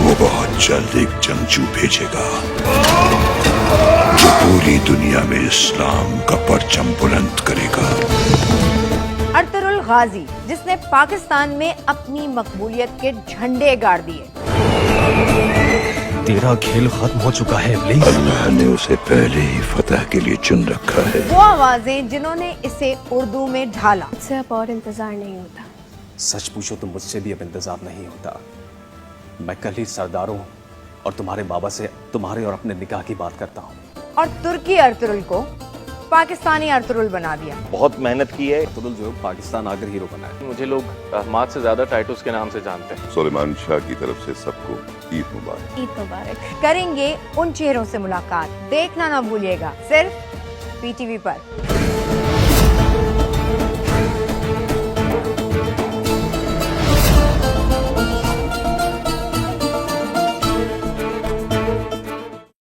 वो बहुत जल्द एक जंगजू भेजेगा जो पूरी दुनिया में इस्लाम का परचम बुलंद करेगा। अर्तुगरुल गाजी, जिसने पाकिस्तान में अपनी मकबूलियत के झंडे गाड़ दिए। तेरा खेल खत्म हो चुका है इब्लीस। अल्लाह ने उसे पहले ही फतह के लिए चुन रखा है। वो आवाजें जिन्होंने इसे उर्दू में ढाला। मुझसे अब और इंतजार नहीं होता। सच पूछो तो मुझसे भी अब इंतजार नहीं होता। मैं कल ही सरदारों और तुम्हारे बाबा से तुम्हारे और अपने निकाह की बात करता हूँ। और तुर्की अर्तुगरुल को पाकिस्तानी अर्तुगरुल बना दिया। बहुत मेहनत की है। अर्तुगरुल जो है पाकिस्तान आकर हीरो बना है। मुझे लोग अहमद से ज्यादा टाइटूस के नाम से जानते हैं। सुलेमान शाह की तरफ से सबको ईद मुबारक। ईद मुबारक। करेंगे उन चेहरों से मुलाकात। देखना ना भूलिएगा, सिर्फ पीटीवी पर।